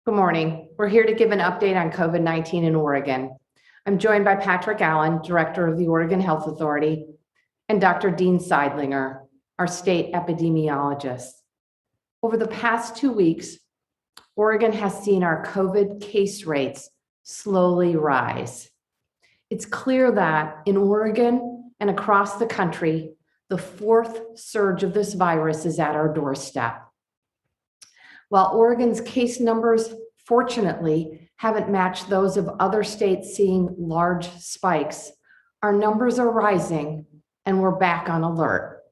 Good morning. We're here to give an update on COVID-19 in Oregon. I'm joined by Patrick Allen, Director of the Oregon Health Authority, and Dr. Dean Seidlinger, our state epidemiologist. Over the past 2 weeks, Oregon has seen our COVID case rates slowly rise. It's clear that in Oregon and across the country, the fourth surge of this virus is at our doorstep. While Oregon's case numbers, fortunately, haven't matched those of other states seeing large spikes, our numbers are rising and we're back on alert.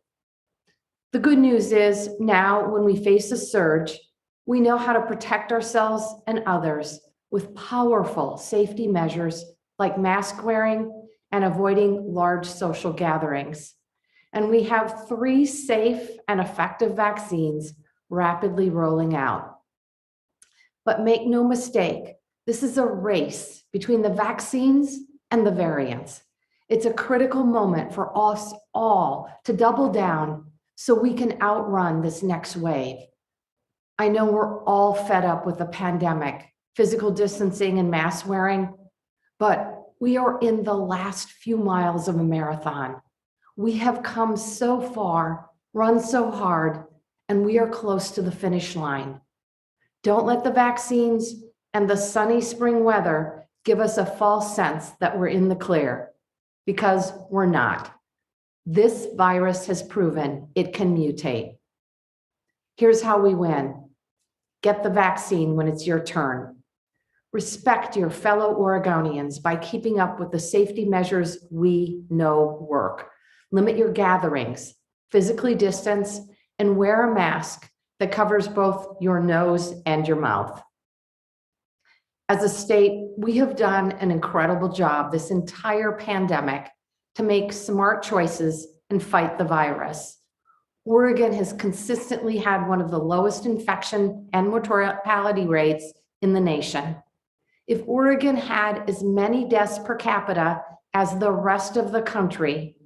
The good news is now when we face a surge, we know how to protect ourselves and others with powerful safety measures like mask wearing and avoiding large social gatherings. And we have 3 safe and effective vaccines rapidly rolling out. But make no mistake, this is a race between the vaccines and the variants. It's a critical moment for us all to double down so we can outrun this next wave. I know we're all fed up with the pandemic, physical distancing and mask wearing, but we are in the last few miles of a marathon. We have come so far, run so hard, and we are close to the finish line. Don't let the vaccines and the sunny spring weather give us a false sense that we're in the clear, because we're not. This virus has proven it can mutate. Here's how we win. Get the vaccine when it's your turn. Respect your fellow Oregonians by keeping up with the safety measures we know work. Limit your gatherings, physically distance, and wear a mask that covers both your nose and your mouth. As a state, we have done an incredible job this entire pandemic to make smart choices and fight the virus. Oregon has consistently had one of the lowest infection and mortality rates in the nation. If Oregon had as many deaths per capita as the rest of the country,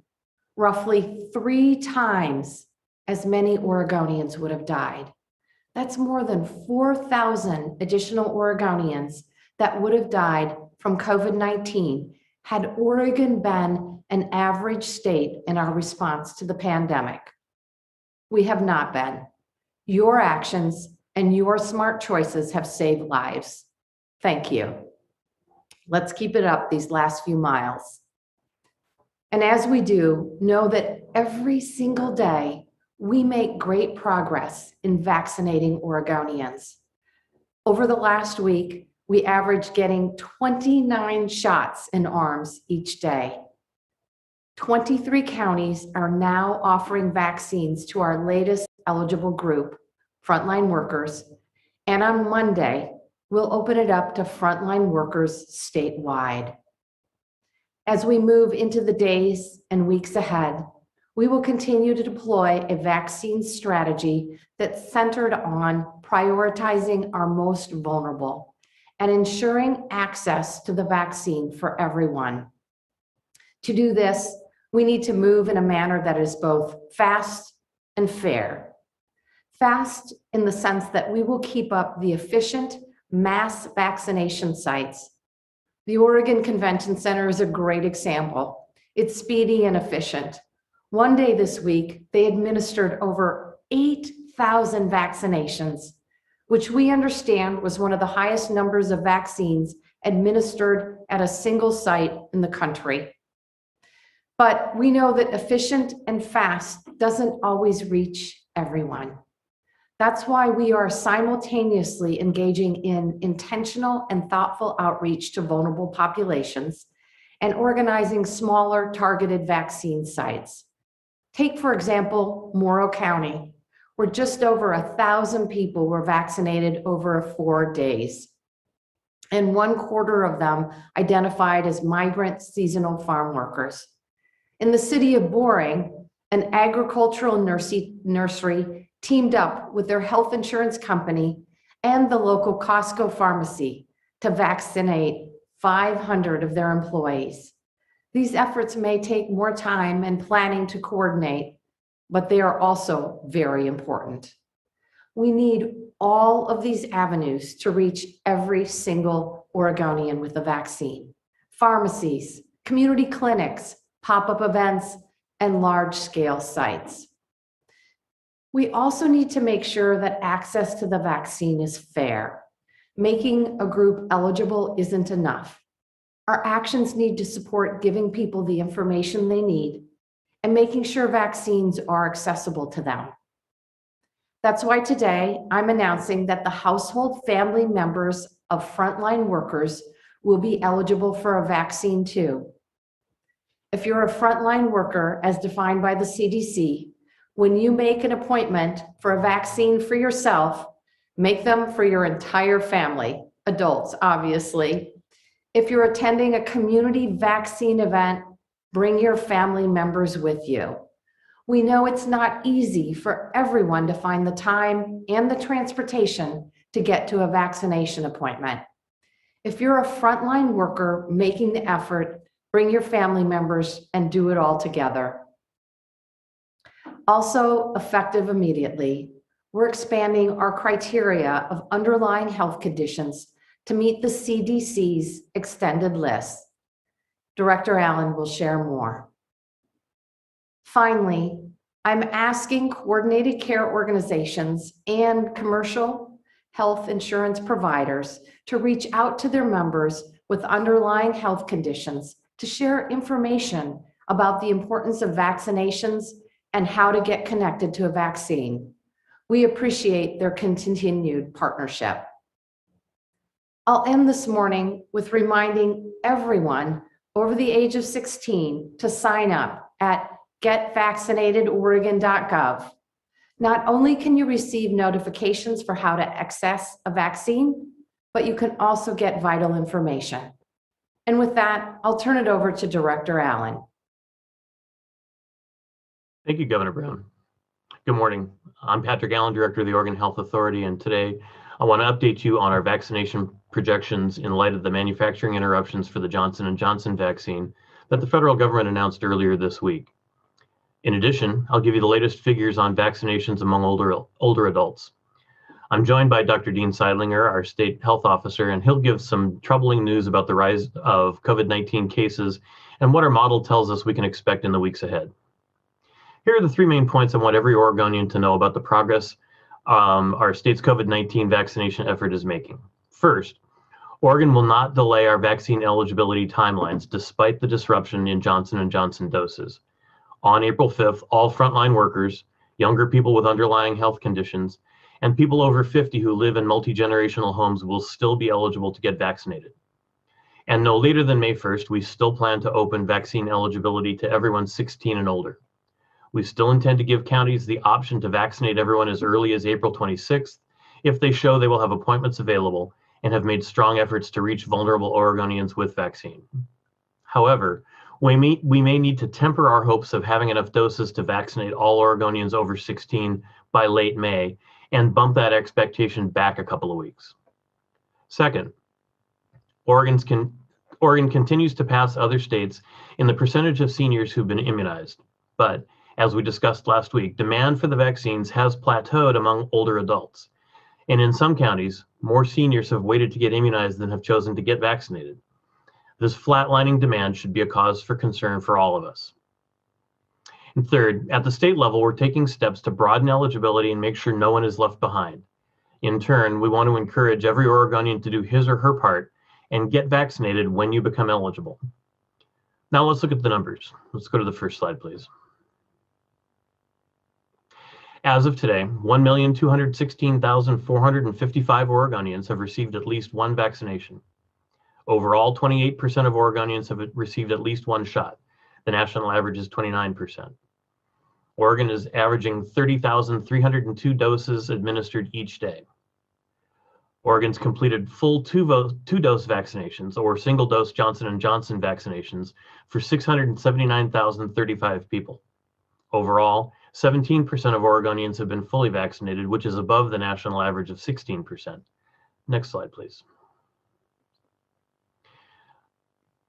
roughly 3 times as many Oregonians would have died. That's more than 4,000 additional Oregonians that would have died from COVID-19 had Oregon been an average state in our response to the pandemic. We have not been. Your actions and your smart choices have saved lives. Thank you. Let's keep it up these last few miles. And as we do, know that every single day, we make great progress in vaccinating Oregonians. Over the last week, we averaged getting 29 shots in arms each day. 23 counties are now offering vaccines to our latest eligible group, frontline workers, and on Monday, we'll open it up to frontline workers statewide. As we move into the days and weeks ahead, we will continue to deploy a vaccine strategy that's centered on prioritizing our most vulnerable and ensuring access to the vaccine for everyone. To do this, we need to move in a manner that is both fast and fair. Fast in the sense that we will keep up the efficient mass vaccination sites. The Oregon Convention Center is a great example. It's speedy and efficient. One day this week, they administered over 8,000 vaccinations, which we understand was one of the highest numbers of vaccines administered at a single site in the country. But we know that efficient and fast doesn't always reach everyone. That's why we are simultaneously engaging in intentional and thoughtful outreach to vulnerable populations and organizing smaller targeted vaccine sites. Take, for example, Morrow County, where just over 1,000 people were vaccinated over 4 days, and 1/4 of them identified as migrant seasonal farm workers. In the city of Boring, an agricultural nursery teamed up with their health insurance company and the local Costco pharmacy to vaccinate 500 of their employees. These efforts may take more time and planning to coordinate, but they are also very important. We need all of these avenues to reach every single Oregonian with a vaccine. Pharmacies, community clinics, pop-up events, and large-scale sites. We also need to make sure that access to the vaccine is fair. Making a group eligible isn't enough. Our actions need to support giving people the information they need and making sure vaccines are accessible to them. That's why today I'm announcing that the household family members of frontline workers will be eligible for a vaccine too. If you're a frontline worker as defined by the CDC, when you make an appointment for a vaccine for yourself, make them for your entire family, adults, obviously. If you're attending a community vaccine event, bring your family members with you. We know it's not easy for everyone to find the time and the transportation to get to a vaccination appointment. If you're a frontline worker making the effort, bring your family members and do it all together. Also, effective immediately, we're expanding our criteria of underlying health conditions to meet the CDC's extended list. Director Allen will share more. Finally, I'm asking coordinated care organizations and commercial health insurance providers to reach out to their members with underlying health conditions to share information about the importance of vaccinations and how to get connected to a vaccine. We appreciate their continued partnership. I'll end this morning with reminding everyone over the age of 16 to sign up at getvaccinatedoregon.gov. Not only can you receive notifications for how to access a vaccine, but you can also get vital information. And with that, I'll turn it over to Director Allen. Thank you, Governor Brown. Good morning. I'm Patrick Allen, Director of the Oregon Health Authority, and today I want to update you on our vaccination projections in light of the manufacturing interruptions for the Johnson & Johnson vaccine that the federal government announced earlier this week. In addition, I'll give you the latest figures on vaccinations among older adults. I'm joined by Dr. Dean Seidlinger, our state health officer, and he'll give some troubling news about the rise of COVID-19 cases and what our model tells us we can expect in the weeks ahead. Here are the three main points I want every Oregonian to know about the progress our state's COVID-19 vaccination effort is making. First, Oregon will not delay our vaccine eligibility timelines despite the disruption in Johnson & Johnson doses. On April 5th, all frontline workers, younger people with underlying health conditions, and people over 50 who live in multi-generational homes will still be eligible to get vaccinated. And no later than May 1st, we still plan to open vaccine eligibility to everyone 16 and older. We still intend to give counties the option to vaccinate everyone as early as April 26th if they show they will have appointments available and have made strong efforts to reach vulnerable Oregonians with vaccine. However, we may need to temper our hopes of having enough doses to vaccinate all Oregonians over 16 by late May and bump that expectation back a couple of weeks. Second, Oregon continues to pass other states in the percentage of seniors who've been immunized, but as we discussed last week, demand for the vaccines has plateaued among older adults. And in some counties, more seniors have waited to get immunized than have chosen to get vaccinated. This flatlining demand should be a cause for concern for all of us. And third, at the state level, we're taking steps to broaden eligibility and make sure no one is left behind. In turn, we want to encourage every Oregonian to do his or her part and get vaccinated when you become eligible. Now let's look at the numbers. Let's go to the first slide, please. As of today, 1,216,455 Oregonians have received at least one vaccination. Overall, 28% of Oregonians have received at least one shot. The national average is 29%. Oregon is averaging 30,302 doses administered each day. Oregon's completed full two-dose vaccinations or single-dose Johnson & Johnson vaccinations for 679,035 people. Overall, 17% of Oregonians have been fully vaccinated, which is above the national average of 16%. Next slide, please.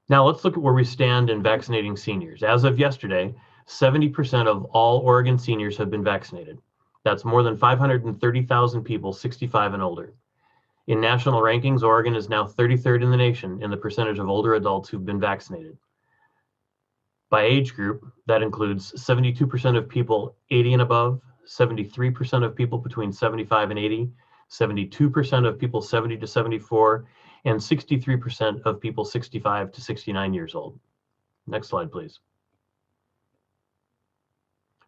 Now let's look at where we stand in vaccinating seniors. As of yesterday, 70% of all Oregon seniors have been vaccinated. That's more than 530,000 people 65 and older. In national rankings, Oregon is now 33rd in the nation in the percentage of older adults who've been vaccinated. By age group, that includes 72% of people 80 and above, 73% of people between 75 and 80, 72% of people 70 to 74, and 63% of people 65 to 69 years old. Next slide, please.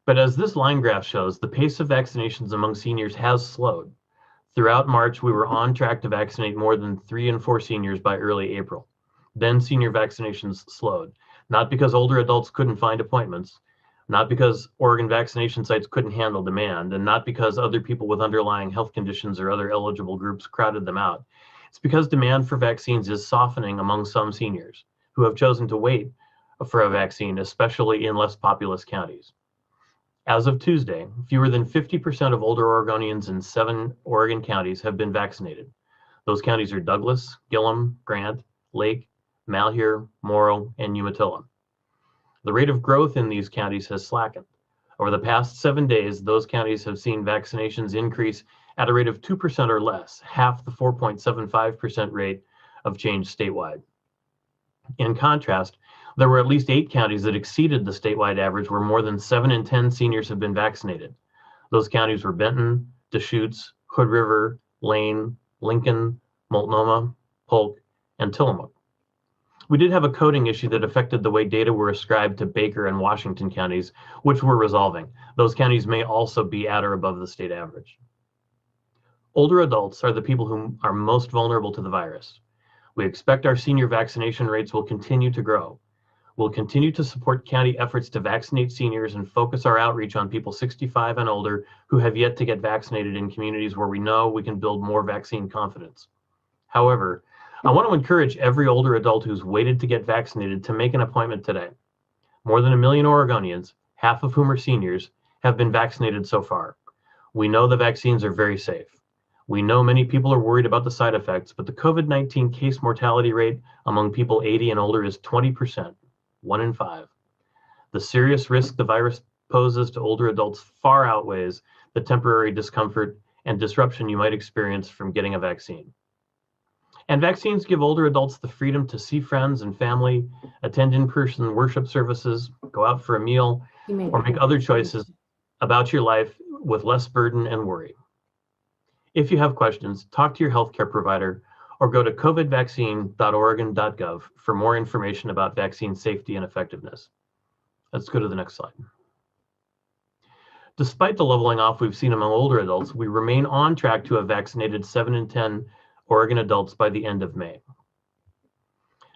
But as this line graph shows, the pace of vaccinations among seniors has slowed. Throughout March, we were on track to vaccinate more than 3 in 4 seniors by early April. Then senior vaccinations slowed, not because older adults couldn't find appointments, not because Oregon vaccination sites couldn't handle demand, and not because other people with underlying health conditions or other eligible groups crowded them out. It's because demand for vaccines is softening among some seniors who have chosen to wait for a vaccine, especially in less populous counties. As of Tuesday, fewer than 50% of older Oregonians in 7 Oregon counties have been vaccinated. Those counties are Douglas, Gillum, Grant, Lake, Malheur, Morrow, and Umatilla. The rate of growth in these counties has slackened. Over the past 7 days, those counties have seen vaccinations increase at a rate of 2% or less, half the 4.75% rate of change statewide. In contrast, there were at least 8 counties that exceeded the statewide average where more than 7 in 10 seniors have been vaccinated. Those counties were Benton, Deschutes, Hood River, Lane, Lincoln, Multnomah, Polk, and Tillamook. We did have a coding issue that affected the way data were ascribed to Baker and Washington counties, which we're resolving. Those counties may also be at or above the state average. Older adults are the people who are most vulnerable to the virus. We expect our senior vaccination rates will continue to grow. We'll continue to support county efforts to vaccinate seniors and focus our outreach on people 65 and older who have yet to get vaccinated in communities where we know we can build more vaccine confidence. However, I want to encourage every older adult who's waited to get vaccinated to make an appointment today. More than 1 million Oregonians, half of whom are seniors, have been vaccinated so far. We know the vaccines are very safe. We know many people are worried about the side effects, but the COVID-19 case mortality rate among people 80 and older is 20%, 1 in 5. The serious risk the virus poses to older adults far outweighs the temporary discomfort and disruption you might experience from getting a vaccine. And vaccines give older adults the freedom to see friends and family, attend in-person worship services, go out for a meal, or make other choices about your life with less burden and worry. If you have questions, talk to your healthcare provider or go to covidvaccine.oregon.gov for more information about vaccine safety and effectiveness. Let's go to the next slide. Despite the leveling off we've seen among older adults, we remain on track to have vaccinated 7 in 10 Oregon adults by the end of May.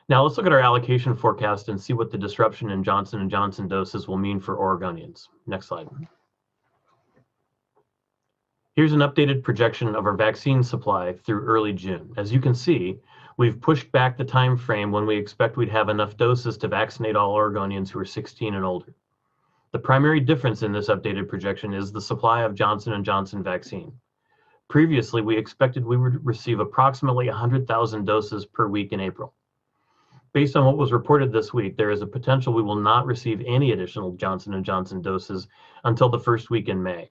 Now let's look at our allocation forecast and see what the disruption in Johnson & Johnson doses will mean for Oregonians. Next slide. Here's an updated projection of our vaccine supply through early June. As you can see, we've pushed back the time frame when we expect we'd have enough doses to vaccinate all Oregonians who are 16 and older. The primary difference in this updated projection is the supply of Johnson & Johnson vaccine. Previously, we expected we would receive approximately 100,000 doses per week in April. Based on what was reported this week, there is a potential we will not receive any additional Johnson & Johnson doses until the first week in May.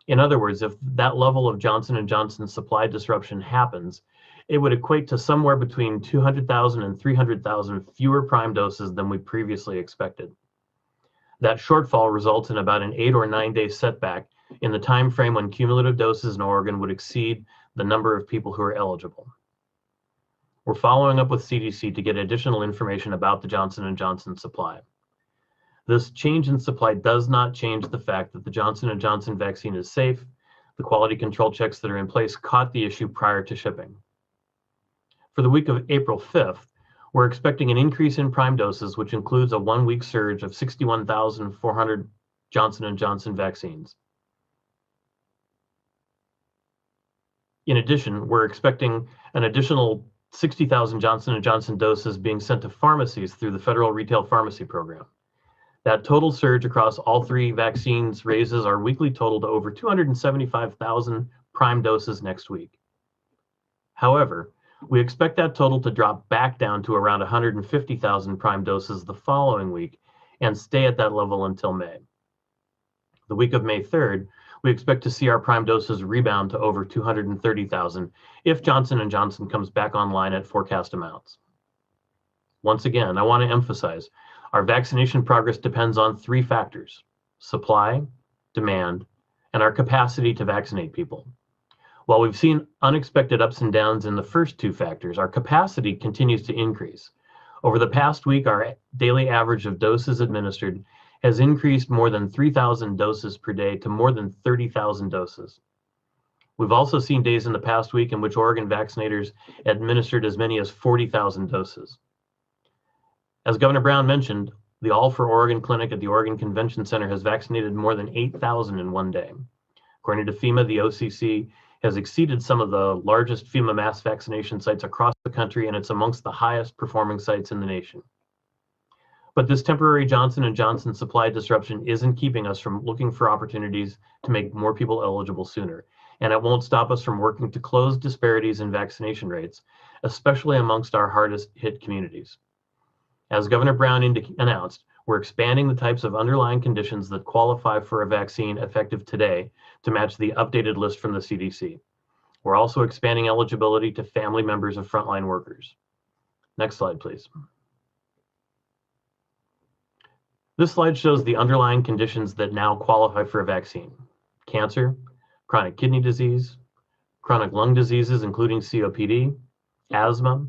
In other words, if that level of Johnson & Johnson supply disruption happens, it would equate to somewhere between 200,000 and 300,000 fewer prime doses than we previously expected. That shortfall results in about an 8 or 9 day setback in the time frame when cumulative doses in Oregon would exceed the number of people who are eligible. We're following up with CDC to get additional information about the Johnson & Johnson supply. This change in supply does not change the fact that the Johnson & Johnson vaccine is safe. The quality control checks that are in place caught the issue prior to shipping. For the week of April 5th, we're expecting an increase in prime doses, which includes a 1-week surge of 61,400 Johnson & Johnson vaccines. In addition, we're expecting an additional 60,000 Johnson & Johnson doses being sent to pharmacies through the Federal Retail Pharmacy Program. That total surge across all 3 vaccines raises our weekly total to over 275,000 prime doses next week. However, we expect that total to drop back down to around 150,000 prime doses the following week and stay at that level until May. The week of May 3rd, we expect to see our prime doses rebound to over 230,000 if Johnson & Johnson comes back online at forecast amounts. Once again, I want to emphasize, our vaccination progress depends on three factors: supply, demand, and our capacity to vaccinate people. While we've seen unexpected ups and downs in the first two factors, our capacity continues to increase. Over the past week, our daily average of doses administered has increased more than 3,000 doses per day to more than 30,000 doses. We've also seen days in the past week in which Oregon vaccinators administered as many as 40,000 doses. As Governor Brown mentioned, the All for Oregon Clinic at the Oregon Convention Center has vaccinated more than 8,000 in one day. According to FEMA, the OCC has exceeded some of the largest FEMA mass vaccination sites across the country, and it's amongst the highest performing sites in the nation. But this temporary Johnson & Johnson supply disruption isn't keeping us from looking for opportunities to make more people eligible sooner, and it won't stop us from working to close disparities in vaccination rates, especially amongst our hardest hit communities. As Governor Brown announced, we're expanding the types of underlying conditions that qualify for a vaccine effective today to match the updated list from the CDC. We're also expanding eligibility to family members of frontline workers. Next slide, please. This slide shows the underlying conditions that now qualify for a vaccine: cancer, chronic kidney disease, chronic lung diseases, including COPD, asthma,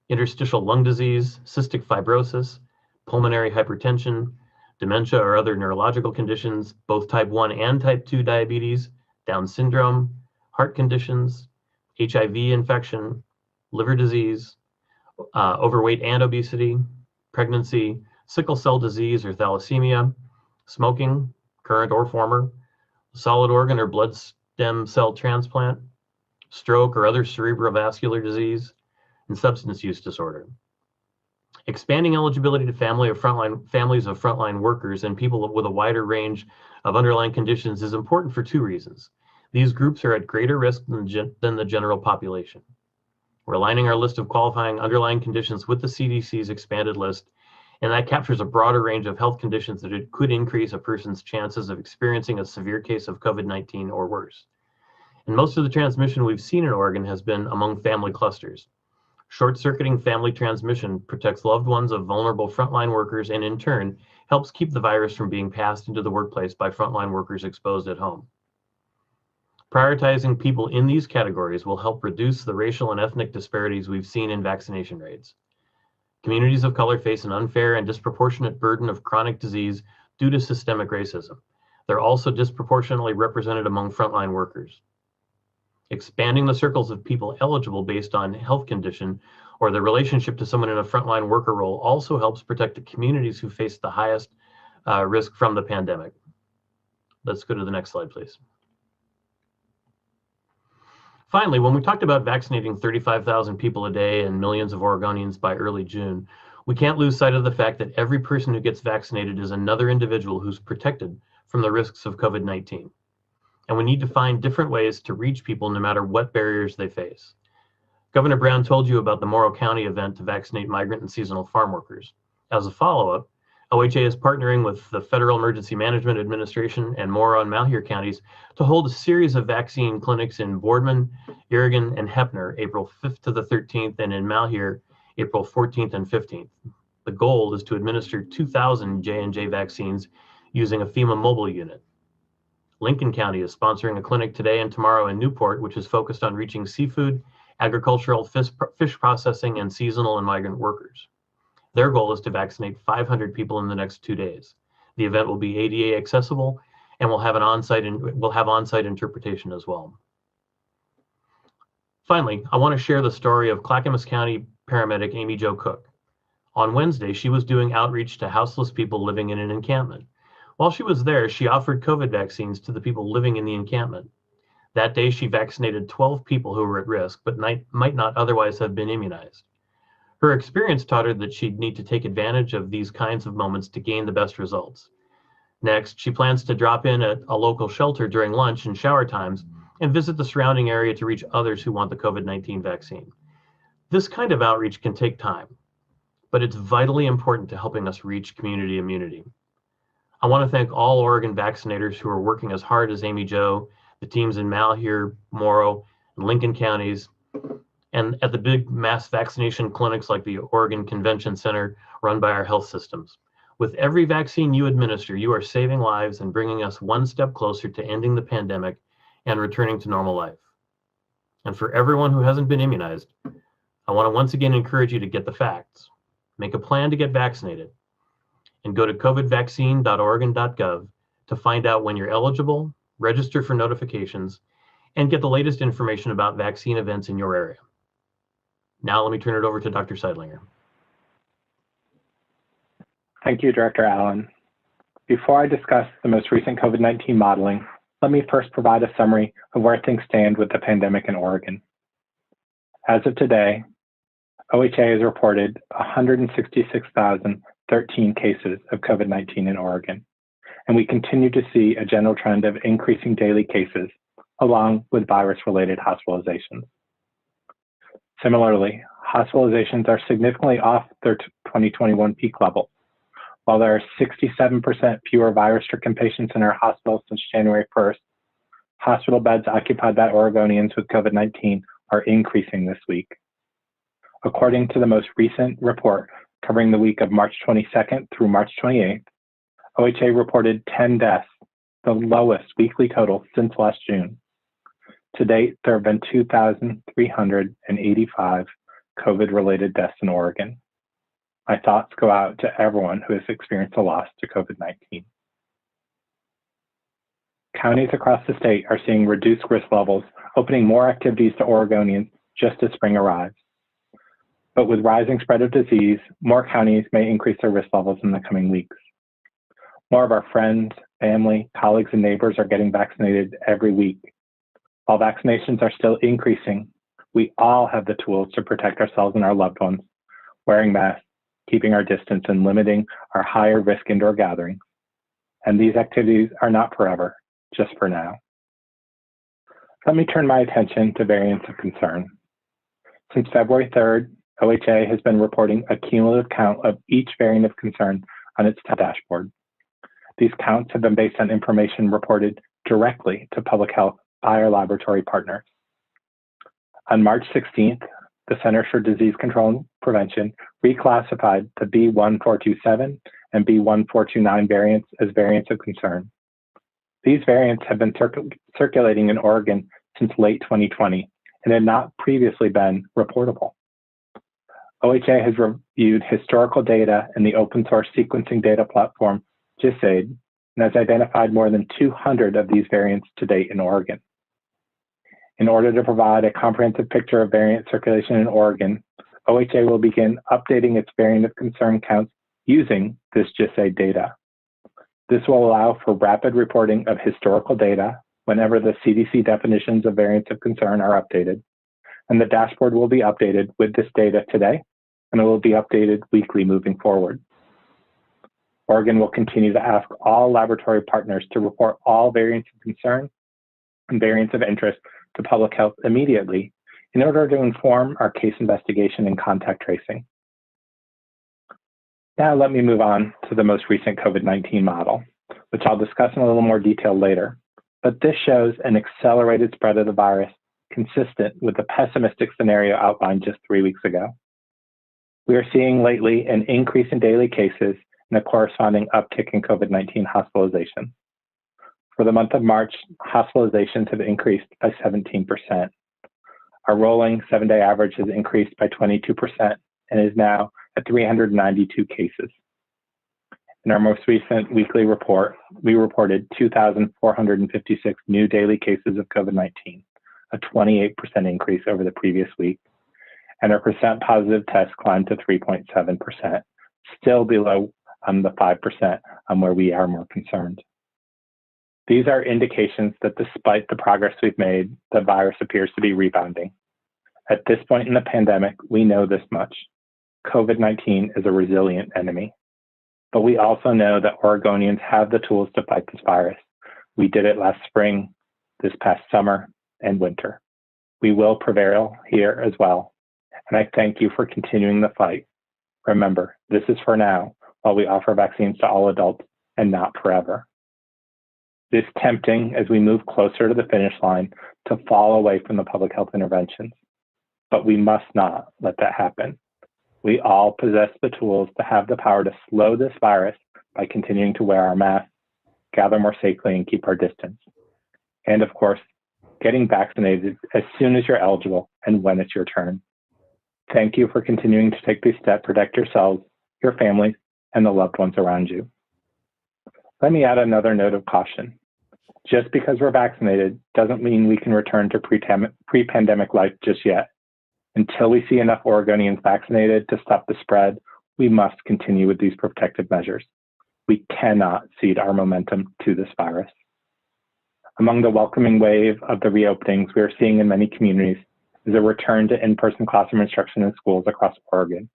interstitial lung disease, cystic fibrosis, pulmonary hypertension, dementia or other neurological conditions, both type 1 and type 2 diabetes, Down syndrome, heart conditions, HIV infection, liver disease, overweight and obesity, pregnancy, sickle cell disease or thalassemia, smoking, current or former, solid organ or blood stem cell transplant, stroke or other cerebrovascular disease, and substance use disorder. Expanding eligibility to families of frontline workers and people with a wider range of underlying conditions is important for two reasons. These groups are at greater risk than the general population. We're aligning our list of qualifying underlying conditions with the CDC's expanded list, and that captures a broader range of health conditions that it could increase a person's chances of experiencing a severe case of COVID-19 or worse. And most of the transmission we've seen in Oregon has been among family clusters. Short-circuiting family transmission protects loved ones of vulnerable frontline workers and in turn helps keep the virus from being passed into the workplace by frontline workers exposed at home. Prioritizing people in these categories will help reduce the racial and ethnic disparities we've seen in vaccination rates. Communities of color face an unfair and disproportionate burden of chronic disease due to systemic racism. They're also disproportionately represented among frontline workers. Expanding the circles of people eligible based on health condition or the relationship to someone in a frontline worker role also helps protect the communities who face the highest risk from the pandemic. Let's go to the next slide, please. Finally, when we talked about vaccinating 35,000 people a day and millions of Oregonians by early June, we can't lose sight of the fact that every person who gets vaccinated is another individual who's protected from the risks of COVID-19. And we need to find different ways to reach people no matter what barriers they face. Governor Brown told you about the Morrow County event to vaccinate migrant and seasonal farm workers. As a follow-up, OHA is partnering with the Federal Emergency Management Administration and Morrow and Malheur counties to hold a series of vaccine clinics in Boardman, Irrigan, and Heppner, April 5th to the 13th, and in Malheur, April 14th and 15th. The goal is to administer 2,000 J&J vaccines using a FEMA mobile unit. Lincoln County is sponsoring a clinic today and tomorrow in Newport, which is focused on reaching seafood, agricultural, fish processing, and seasonal and migrant workers. Their goal is to vaccinate 500 people in the next 2 days. The event will be ADA accessible and will have on-site interpretation as well. Finally, I want to share the story of Clackamas County paramedic Amy Jo Cook. On Wednesday, she was doing outreach to houseless people living in an encampment. While she was there, she offered COVID vaccines to the people living in the encampment. That day, she vaccinated 12 people who were at risk, but might not otherwise have been immunized. Her experience taught her that she'd need to take advantage of these kinds of moments to gain the best results. Next, she plans to drop in at a local shelter during lunch and shower times and visit the surrounding area to reach others who want the COVID-19 vaccine. This kind of outreach can take time, but it's vitally important to helping us reach community immunity. I want to thank all Oregon vaccinators who are working as hard as Amy Jo, the teams in Malheur, Morrow, and Lincoln counties, and at the big mass vaccination clinics like the Oregon Convention Center run by our health systems. With every vaccine you administer, you are saving lives and bringing us one step closer to ending the pandemic and returning to normal life. And for everyone who hasn't been immunized, I want to once again encourage you to get the facts. Make a plan to get vaccinated and go to covidvaccine.oregon.gov to find out when you're eligible, register for notifications, and get the latest information about vaccine events in your area. Now let me turn it over to Dr. Seidlinger. Thank you, Director Allen. Before I discuss the most recent COVID-19 modeling, let me first provide a summary of where things stand with the pandemic in Oregon. As of today, OHA has reported 166,013 cases of COVID-19 in Oregon, and we continue to see a general trend of increasing daily cases along with virus-related hospitalizations. Similarly, hospitalizations are significantly off their 2021 peak level. While there are 67% fewer virus-stricken patients in our hospitals since January 1st, hospital beds occupied by Oregonians with COVID-19 are increasing this week. According to the most recent report covering the week of March 22nd through March 28th, OHA reported 10 deaths, the lowest weekly total since last June. To date, there have been 2,385 COVID-related deaths in Oregon. My thoughts go out to everyone who has experienced a loss to COVID-19. Counties across the state are seeing reduced risk levels, opening more activities to Oregonians just as spring arrives. But with rising spread of disease, more counties may increase their risk levels in the coming weeks. More of our friends, family, colleagues, and neighbors are getting vaccinated every week. While vaccinations are still increasing, we all have the tools to protect ourselves and our loved ones, wearing masks, keeping our distance, and limiting our higher risk indoor gatherings. And these activities are not forever, just for now. Let me turn my attention to variants of concern. Since February 3rd, OHA has been reporting a cumulative count of each variant of concern on its dashboard. These counts have been based on information reported directly to public health by our laboratory partners. On March 16th, the Centers for Disease Control and Prevention reclassified the B1427 and B1429 variants as variants of concern. These variants have been circulating in Oregon since late 2020 and had not previously been reportable. OHA has reviewed historical data in the open source sequencing data platform GISAID and has identified more than 200 of these variants to date in Oregon. In order to provide a comprehensive picture of variant circulation in Oregon, OHA will begin updating its variant of concern counts using this GISAID data. This will allow for rapid reporting of historical data whenever the CDC definitions of variants of concern are updated, and the dashboard will be updated with this data today, and it will be updated weekly moving forward. Oregon will continue to ask all laboratory partners to report all variants of concern and variants of interest to public health immediately in order to inform our case investigation and contact tracing. Now let me move on to the most recent COVID-19 model, which I'll discuss in a little more detail later. But this shows an accelerated spread of the virus consistent with the pessimistic scenario outlined just 3 weeks ago. We are seeing lately an increase in daily cases and a corresponding uptick in COVID-19 hospitalization. For the month of March, hospitalizations have increased by 17%. Our rolling 7-day average has increased by 22% and is now at 392 cases. In our most recent weekly report, we reported 2,456 new daily cases of COVID-19, a 28% increase over the previous week, and our percent positive test climbed to 3.7%, still below the 5% where we are more concerned. These are indications that despite the progress we've made, the virus appears to be rebounding. At this point in the pandemic, we know this much. COVID-19 is a resilient enemy. But we also know that Oregonians have the tools to fight this virus. We did it last spring, this past summer, and winter. We will prevail here as well. And I thank you for continuing the fight. Remember, this is for now, while we offer vaccines to all adults and not forever. It is tempting as we move closer to the finish line to fall away from the public health interventions, but we must not let that happen. We all possess the tools to have the power to slow this virus by continuing to wear our masks, gather more safely, and keep our distance. And of course, getting vaccinated as soon as you're eligible and when it's your turn. Thank you for continuing to take these steps to protect yourselves, your families, and the loved ones around you. Let me add another note of caution. Just because we're vaccinated doesn't mean we can return to pre-pandemic life just yet. Until we see enough Oregonians vaccinated to stop the spread, we must continue with these protective measures. We cannot cede our momentum to this virus. Among the welcoming wave of the reopenings we are seeing in many communities is a return to in-person classroom instruction in schools across Oregon.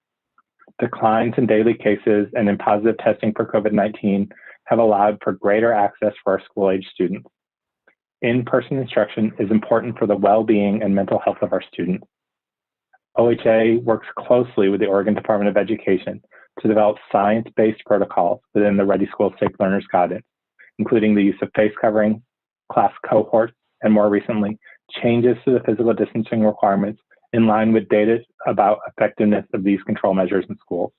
Declines in daily cases and in positive testing for COVID-19 have allowed for greater access for our school-age students. In-person instruction is important for the well-being and mental health of our students. OHA works closely with the Oregon Department of Education to develop science-based protocols within the Ready School Safe Learners Guidance, including the use of face covering, class cohorts, and more recently, changes to the physical distancing requirements in line with data about effectiveness of these control measures in schools.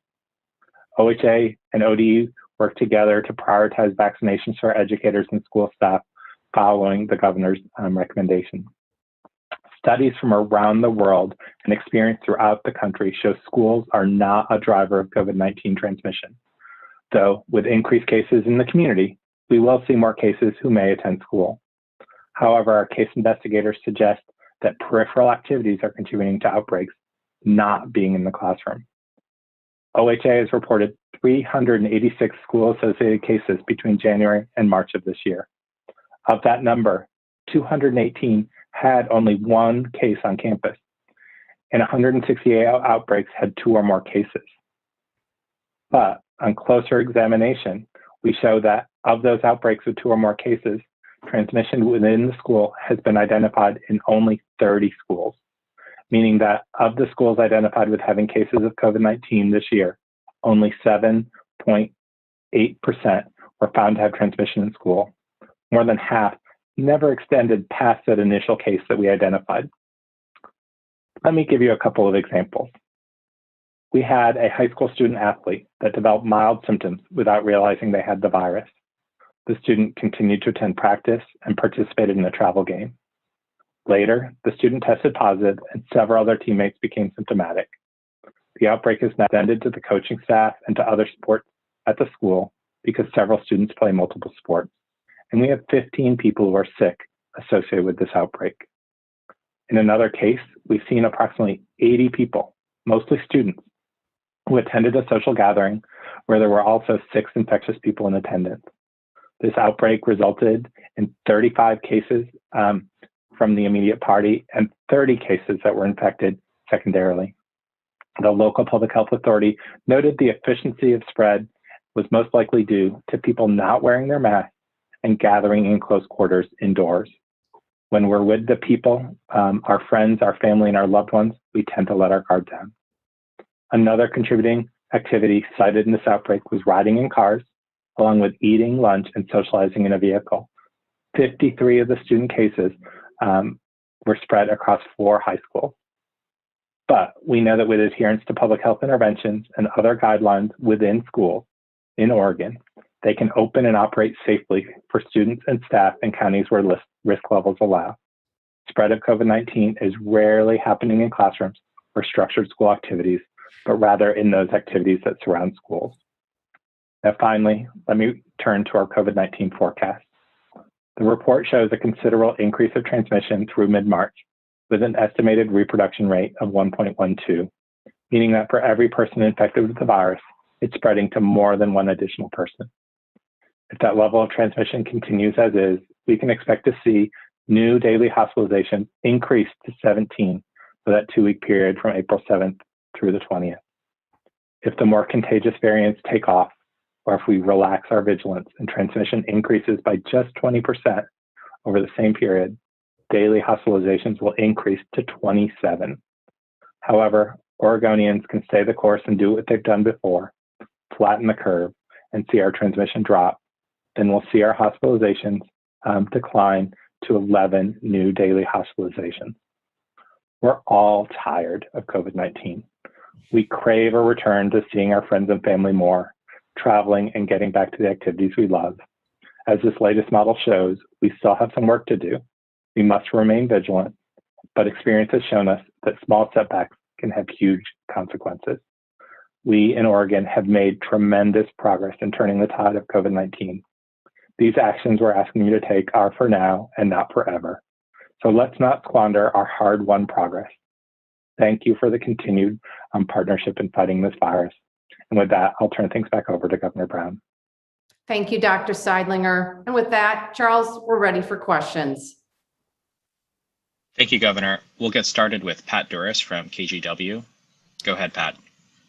OHA and ODE work together to prioritize vaccinations for educators and school staff following the governor's recommendation. Studies from around the world and experience throughout the country show schools are not a driver of COVID-19 transmission. Though with increased cases in the community, we will see more cases who may attend school. However, our case investigators suggest that peripheral activities are contributing to outbreaks, not being in the classroom. OHA has reported 386 school-associated cases between January and March of this year. Of that number, 218 had only one case on campus, and 168 outbreaks had 2 or more cases. But on closer examination, we show that of those outbreaks with 2 or more cases, transmission within the school has been identified in only 30 schools, meaning that of the schools identified with having cases of COVID-19 this year, only 7.8% were found to have transmission in school. More than half never extended past that initial case that we identified. Let me give you a couple of examples. We had a high school student athlete that developed mild symptoms without realizing they had the virus. The student continued to attend practice and participated in a travel game. Later, the student tested positive and several other teammates became symptomatic. The outbreak is now extended to the coaching staff and to other sports at the school because several students play multiple sports. And we have 15 people who are sick associated with this outbreak. In another case, we've seen approximately 80 people, mostly students, who attended a social gathering where there were also 6 infectious people in attendance. This outbreak resulted in 35 cases from the immediate party and 30 cases that were infected secondarily. The local public health authority noted the efficiency of spread was most likely due to people not wearing their masks and gathering in close quarters indoors. When we're with the people, our friends, our family, and our loved ones, we tend to let our guard down. Another contributing activity cited in this outbreak was riding in cars, along with eating lunch and socializing in a vehicle. 53 of the student cases were spread across 4 high schools. But we know that with adherence to public health interventions and other guidelines within schools in Oregon, they can open and operate safely for students and staff in counties where risk levels allow. Spread of COVID-19 is rarely happening in classrooms or structured school activities, but rather in those activities that surround schools. Now, finally, let me turn to our COVID-19 forecast. The report shows a considerable increase of transmission through mid-March, with an estimated reproduction rate of 1.12, meaning that for every person infected with the virus, it's spreading to more than one additional person. If that level of transmission continues as is, we can expect to see new daily hospitalizations increase to 17 for that 2-week period from April 7th through the 20th. If the more contagious variants take off, or if we relax our vigilance and transmission increases by just 20% over the same period, daily hospitalizations will increase to 27. However, Oregonians can stay the course and do what they've done before, flatten the curve, and see our transmission drop then we'll see our hospitalizations decline to 11 new daily hospitalizations. We're all tired of COVID-19. We crave a return to seeing our friends and family more, traveling and getting back to the activities we love. As this latest model shows, we still have some work to do. We must remain vigilant, but experience has shown us that small setbacks can have huge consequences. We in Oregon have made tremendous progress in turning the tide of COVID-19. These actions we're asking you to take are for now and not forever. So let's not squander our hard-won progress. Thank you for the continued partnership in fighting this virus. And with that, I'll turn things back over to Governor Brown. Thank you, Dr. Seidlinger. And with that, Charles, we're ready for questions. Thank you, Governor. We'll get started with Pat Duras from KGW. Go ahead, Pat.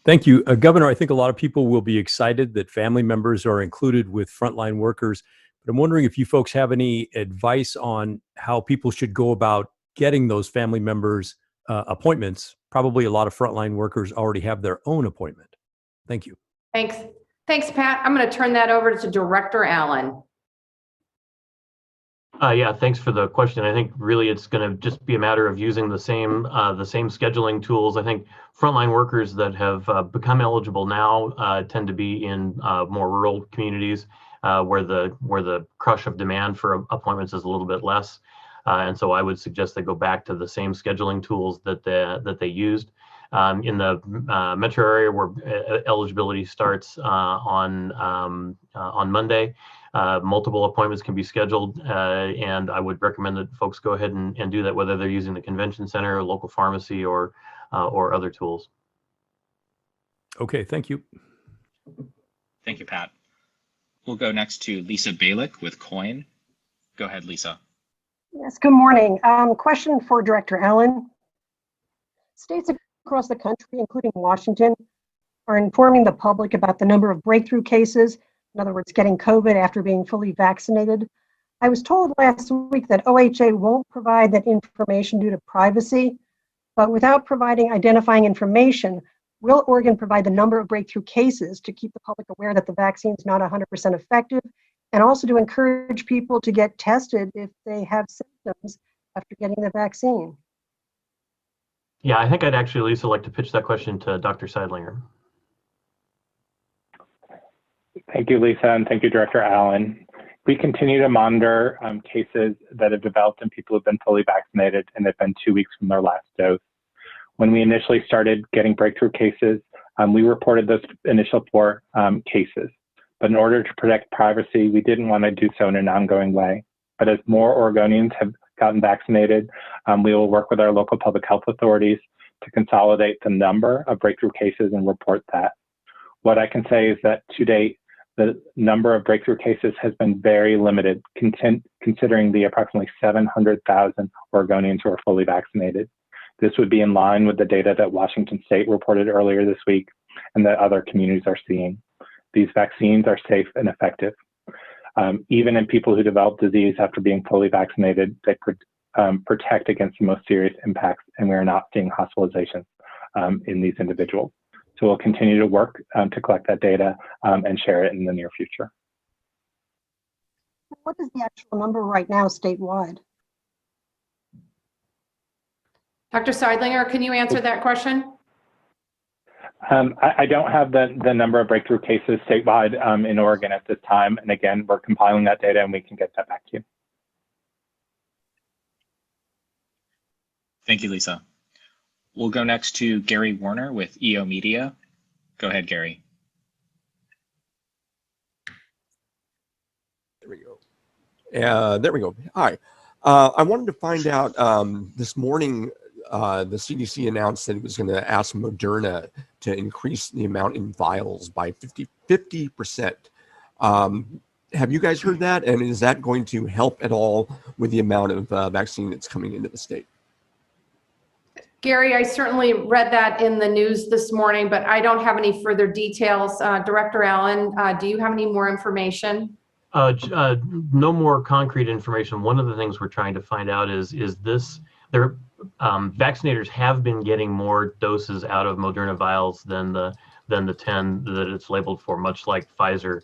Thank you. Governor, I think a lot of people will be excited that family members are included with frontline workers, but I'm wondering if you folks have any advice on how people should go about getting those family members appointments. Probably a lot of frontline workers already have their own appointment. Thank you. Thanks. Thanks, Pat. I'm going to turn that over to Director Allen. Yeah, thanks for the question. I think really it's going to just be a matter of using the same scheduling tools. I think frontline workers that have become eligible now tend to be in more rural communities where the crush of demand for appointments is a little bit less. And so I would suggest they go back to the same scheduling tools that they used. In the metro area where eligibility starts on Monday, multiple appointments can be scheduled, and I would recommend that folks go ahead and do that, whether they're using the convention center, or local pharmacy, or other tools. Okay, thank you. Thank you, Pat. We'll go next to Lisa Balick with COIN. Go ahead, Lisa. Yes, good morning. Question for Director Allen. States across the country, including Washington, are informing the public about the number of breakthrough cases, in other words, getting COVID after being fully vaccinated. I was told last week that OHA won't provide that information due to privacy, but without providing identifying information, will Oregon provide the number of breakthrough cases to keep the public aware that the vaccine is not 100% effective, and also to encourage people to get tested if they have symptoms after getting the vaccine? Yeah, I think I'd actually, Lisa, like to pitch that question to Dr. Seidlinger. Thank you, Lisa, and thank you, Director Allen. We continue to monitor cases that have developed in people who've been fully vaccinated and have been 2 weeks from their last dose. When we initially started getting breakthrough cases, we reported those initial 4 cases. But in order to protect privacy, we didn't want to do so in an ongoing way. But as more Oregonians have gotten vaccinated, we will work with our local public health authorities to consolidate the number of breakthrough cases and report that. What I can say is that to date, the number of breakthrough cases has been very limited, considering the approximately 700,000 Oregonians who are fully vaccinated. This would be in line with the data that Washington State reported earlier this week and that other communities are seeing. These vaccines are safe and effective. Even in people who develop disease after being fully vaccinated, they protect against the most serious impacts, and we are not seeing hospitalizations in these individuals. So we'll continue to work to collect that data and share it in the near future. What is the actual number right now statewide? Dr. Seidlinger, can you answer that question? I don't have the number of breakthrough cases statewide in Oregon at this time. And again, we're compiling that data and we can get that back to you. Thank you, Lisa. We'll go next to Gary Warner with EO Media. Go ahead, Gary. There we go. There we go. Hi. I wanted to find out this morning, the CDC announced that it was going to ask Moderna to increase the amount in vials by 50%. Have you guys heard that? And is that going to help at all with the amount of vaccine that's coming into the state? Gary, I certainly read that in the news this morning, but I don't have any further details. Director Allen, do you have any more information? No more concrete information. One of the things we're trying to find out is vaccinators have been getting more doses out of Moderna vials than the 10 that it's labeled for, much like Pfizer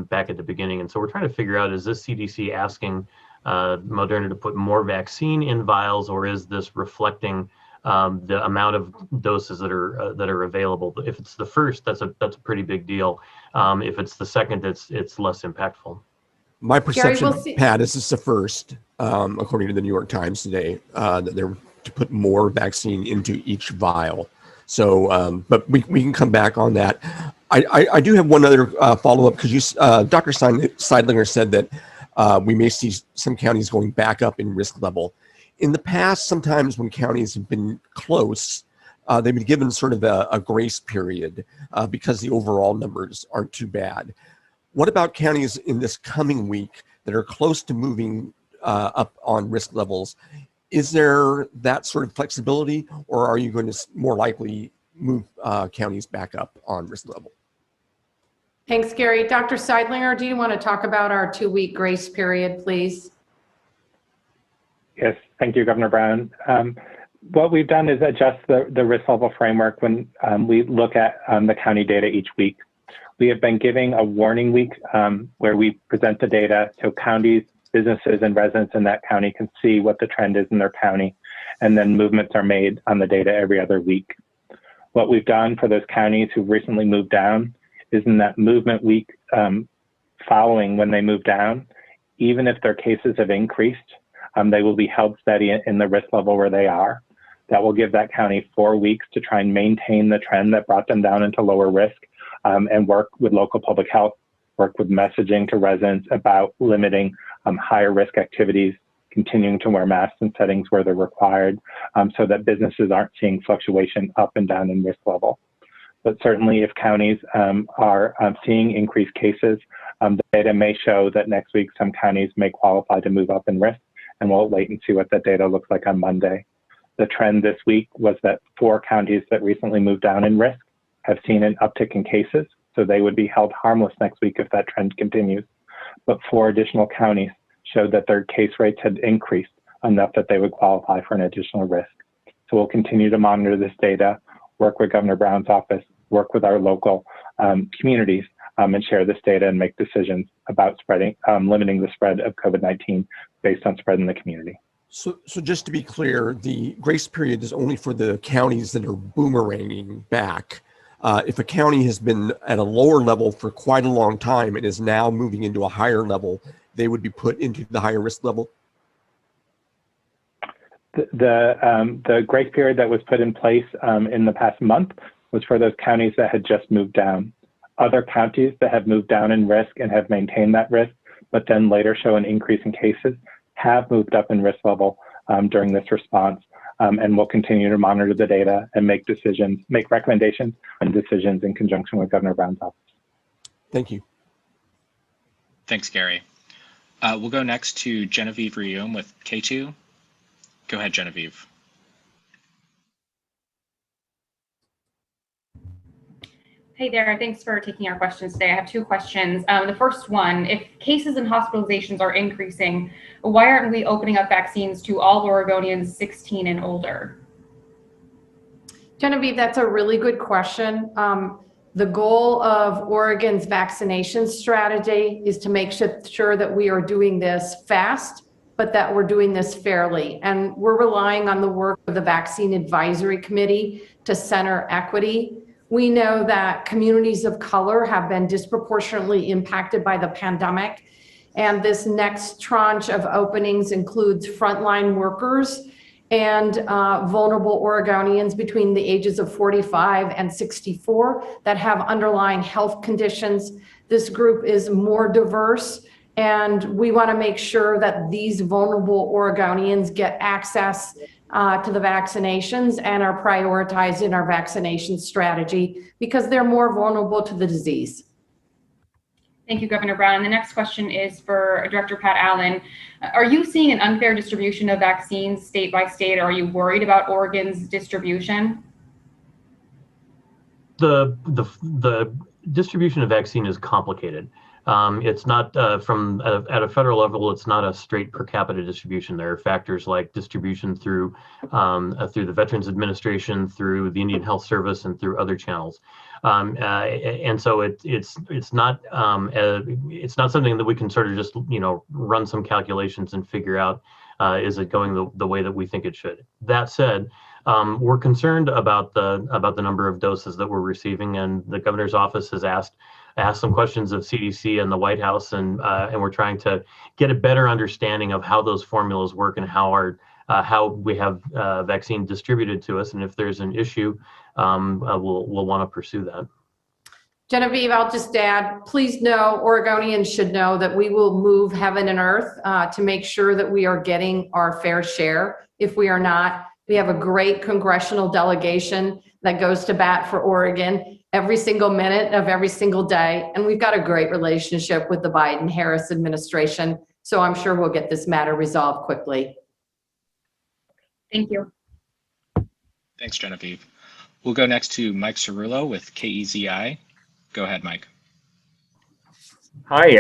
back at the beginning. And so we're trying to figure out, is this CDC asking Moderna to put more vaccine in vials, or is this reflecting the amount of doses that are available? If it's the first, that's a pretty big deal. If it's the second, it's less impactful. My perception, we'll see- Pat, is this the first, according to the New York Times today, that they're to put more vaccine into each vial. So, but we can come back on that. I do have one other follow-up, because Dr. Seidlinger said that we may see some counties going back up in risk level. In the past, sometimes when counties have been close, they've been given sort of a grace period because the overall numbers aren't too bad. What about counties in this coming week that are close to moving up on risk levels? Is there that sort of flexibility, or are you going to more likely move counties back up on risk level? Thanks, Gary. Dr. Seidlinger, do you want to talk about our 2-week grace period, please? Yes, thank you, Governor Brown. What we've done is adjust the risk level framework when we look at the county data each week. We have been giving a warning week where we present the data so counties, businesses, and residents in that county can see what the trend is in their county, and then movements are made on the data every other week. What we've done for those counties who've recently moved down is in that movement week following when they move down, even if their cases have increased, they will be held steady in the risk level where they are. That will give that county 4 weeks to try and maintain the trend that brought them down into lower risk, and work with local public health, work with messaging to residents about limiting higher risk activities, continuing to wear masks in settings where they're required, so that businesses aren't seeing fluctuation up and down in risk level. But certainly if counties are seeing increased cases, the data may show that next week some counties may qualify to move up in risk, and we'll wait and see what that data looks like on Monday. The trend this week was that 4 counties that recently moved down in risk have seen an uptick in cases, so they would be held harmless next week if that trend continues. But 4 additional counties showed that their case rates had increased enough that they would qualify for an additional risk. So we'll continue to monitor this data, work with Governor Brown's office, work with our local communities, and share this data and make decisions about limiting the spread of COVID-19 based on spread in the community. So just to be clear, the grace period is only for the counties that are boomeranging back. If a county has been at a lower level for quite a long time and is now moving into a higher level, they would be put into the higher risk level? The grace period that was put in place in the past month was for those counties that had just moved down. Other counties that have moved down in risk and have maintained that risk, but then later show an increase in cases, have moved up in risk level during this response. And we'll continue to monitor the data and make recommendations and decisions in conjunction with Governor Brown's office. Thank you. Thanks, Gary. We'll go next to Genevieve Riom with K2. Go ahead, Genevieve. Hey there, thanks for taking our questions today. I have 2 questions. The first one, if cases and hospitalizations are increasing, why aren't we opening up vaccines to all Oregonians 16 and older? Genevieve, that's a really good question. The goal of Oregon's vaccination strategy is to make sure that we are doing this fast, but that we're doing this fairly. And we're relying on the work of the Vaccine Advisory Committee to center equity. We know that communities of color have been disproportionately impacted by the pandemic. And this next tranche of openings includes frontline workers and vulnerable Oregonians between the ages of 45 and 64 that have underlying health conditions. This group is more diverse, and we want to make sure that these vulnerable Oregonians get access to the vaccinations and are prioritized in our vaccination strategy because they're more vulnerable to the disease. Thank you, Governor Brown. And the next question is for Director Pat Allen. Are you seeing an unfair distribution of vaccines state by state, or are you worried about Oregon's distribution? The distribution of vaccine is complicated. It's not at a federal level. It's not a straight per capita distribution. There are factors like distribution through the Veterans Administration, through the Indian Health Service, and through other channels. And so it's not something that we can sort of just run some calculations and figure out is it going the way that we think it should. That said, we're concerned about the number of doses that we're receiving, and the governor's office has asked some questions of CDC and the White House, and we're trying to get a better understanding of how those formulas work and how we have vaccine distributed to us. And if there's an issue, we'll want to pursue that. Genevieve, I'll just add, please know, Oregonians should know that we will move heaven and earth to make sure that we are getting our fair share. If we are not, we have a great congressional delegation that goes to bat for Oregon every single minute of every single day. And we've got a great relationship with the Biden-Harris administration. So I'm sure we'll get this matter resolved quickly. Thank you. Thanks, Genevieve. We'll go next to Mike Cerullo with KEZI. Go ahead, Mike. Hi,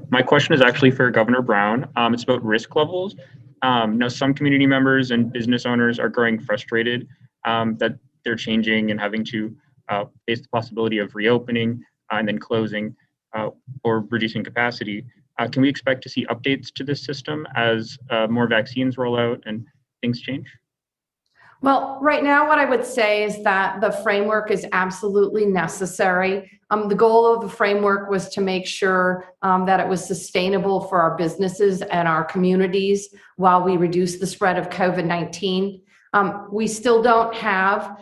my question is actually for Governor Brown. It's about risk levels. Some community members and business owners are growing frustrated that they're changing and having to face the possibility of reopening and then closing or reducing capacity. Can we expect to see updates to this system as more vaccines roll out and things change? Well, right now, what I would say is that the framework is absolutely necessary. The goal of the framework was to make sure that it was sustainable for our businesses and our communities while we reduce the spread of COVID-19. We still don't have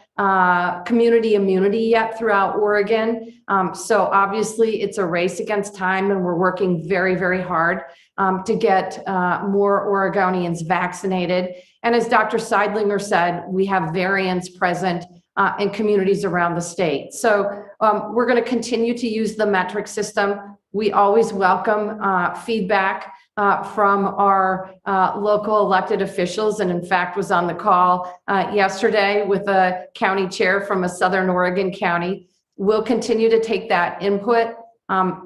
community immunity yet throughout Oregon. So obviously it's a race against time, and we're working very, very hard to get more Oregonians vaccinated. And as Dr. Seidlinger said, we have variants present in communities around the state. So we're going to continue to use the metric system. We always welcome feedback from our local elected officials, and in fact was on the call yesterday with a county chair from a Southern Oregon county. We'll continue to take that input.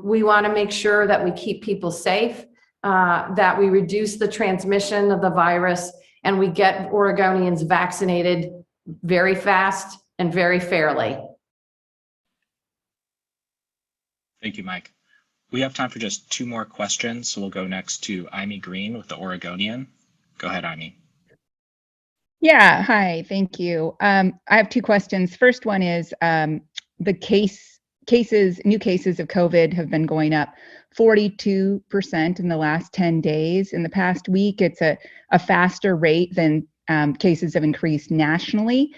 We want to make sure that we keep people safe, that we reduce the transmission of the virus, and we get Oregonians vaccinated very fast and very fairly. Thank you, Mike. We have time for just two more questions, so we'll go next to Amy Green with the Oregonian. Go ahead, Amy. Yeah, hi, thank you. I have two questions. First one is the new cases of COVID have been going up 42% in the last 10 days. In the past week, it's a faster rate than cases have increased nationally.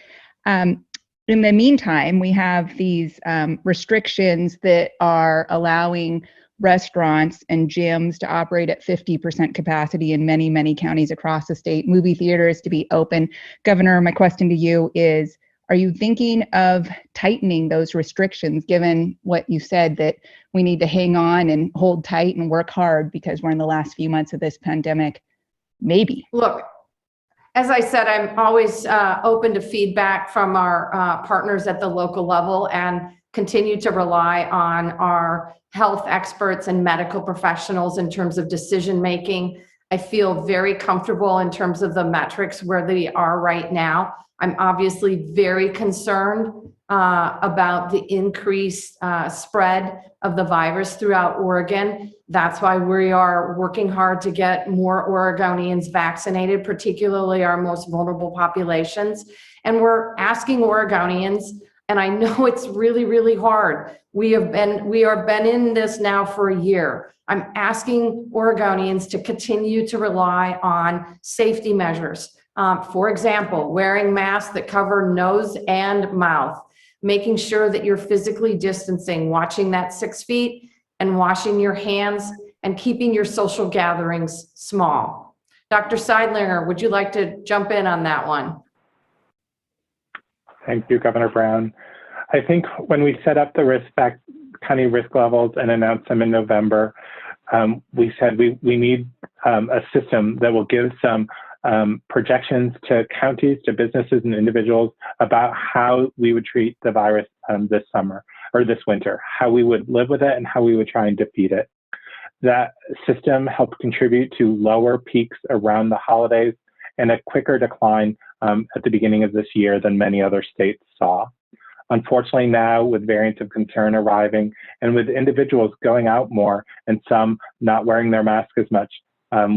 In the meantime, we have these restrictions that are allowing restaurants and gyms to operate at 50% capacity in many, many counties across the state, movie theaters to be open. Governor, my question to you is, are you thinking of tightening those restrictions, given what you said, that we need to hang on and hold tight and work hard because we're in the last few months of this pandemic? Maybe. Look, as I said, I'm always open to feedback from our partners at the local level and continue to rely on our health experts and medical professionals in terms of decision making. I feel very comfortable in terms of the metrics where they are right now. I'm obviously very concerned about the increased spread of the virus throughout Oregon. That's why we are working hard to get more Oregonians vaccinated, particularly our most vulnerable populations. And we're asking Oregonians, and I know it's really, really hard. We have been in this now for a year. I'm asking Oregonians to continue to rely on safety measures. For example, wearing masks that cover nose and mouth, making sure that you're physically distancing, watching that 6 feet, and washing your hands, and keeping your social gatherings small. Dr. Seidlinger, would you like to jump in on that one? Thank you, Governor Brown. I think when we set up the county risk levels and announced them in November, we said we need a system that will give some projections to counties, to businesses and individuals about how we would treat the virus this summer or this winter, how we would live with it and how we would try and defeat it. That system helped contribute to lower peaks around the holidays and a quicker decline at the beginning of this year than many other states saw. Unfortunately, now with variants of concern arriving and with individuals going out more and some not wearing their mask as much,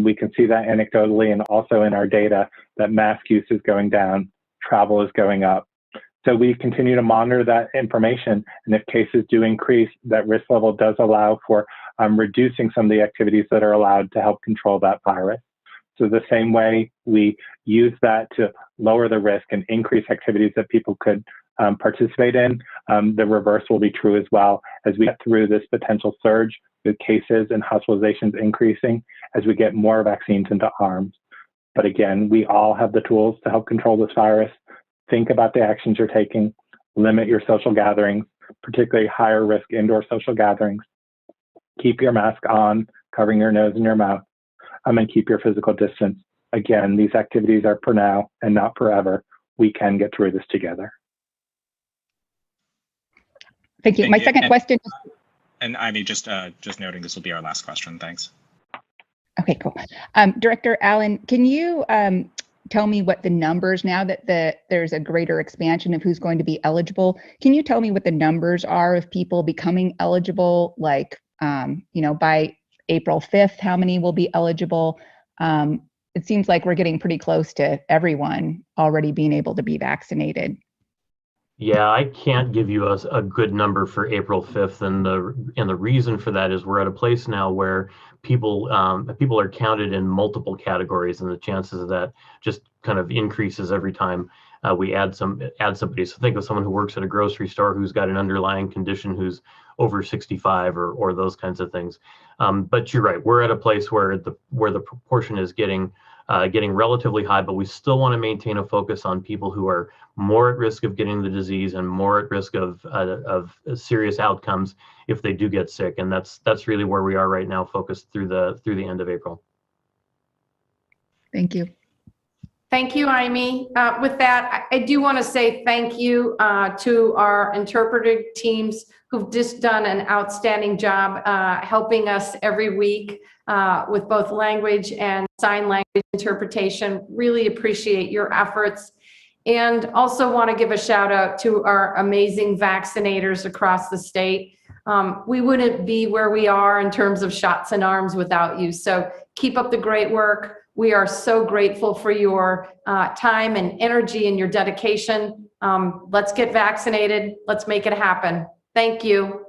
we can see that anecdotally and also in our data that mask use is going down, travel is going up. So we continue to monitor that information, and if cases do increase, that risk level does allow for reducing some of the activities that are allowed to help control that virus. So the same way we use that to lower the risk and increase activities that people could participate in, the reverse will be true as well as we get through this potential surge with cases and hospitalizations increasing as we get more vaccines into arms. But again, we all have the tools to help control this virus. Think about the actions you're taking, limit your social gatherings, particularly higher risk indoor social gatherings. Keep your mask on, covering your nose and your mouth, and keep your physical distance. Again, these activities are for now and not forever. We can get through this together. Thank you. Thank My you. second question. And Ivy, just noting this will be our last question. Thanks. Okay, cool. Director Allen, can you tell me what the numbers, now that there's a greater expansion of who's going to be eligible, can you tell me what the numbers are of people becoming eligible, like, by April 5th, how many will be eligible? It seems like we're getting pretty close to everyone already being able to be vaccinated. Yeah, I can't give you a good number for April 5th, and the reason for that is we're at a place now where people are counted in multiple categories, and the chances of that just kind of increases every time we add somebody. So think of someone who works at a grocery store who's got an underlying condition, who's over 65 or those kinds of things. But you're right, we're at a place where the proportion is getting relatively high, but we still want to maintain a focus on people who are more at risk of getting the disease and more at risk of serious outcomes if they do get sick. And that's really where we are right now, focused through the end of April. Thank you. Thank you, Amy. With that, I do want to say thank you to our interpreter teams who've just done an outstanding job helping us every week with both language and sign language interpretation. Really appreciate your efforts. And also want to give a shout out to our amazing vaccinators across the state. We wouldn't be where we are in terms of shots in arms without you. So keep up the great work. We are so grateful for your time and energy and your dedication. Let's get vaccinated. Let's make it happen. Thank you.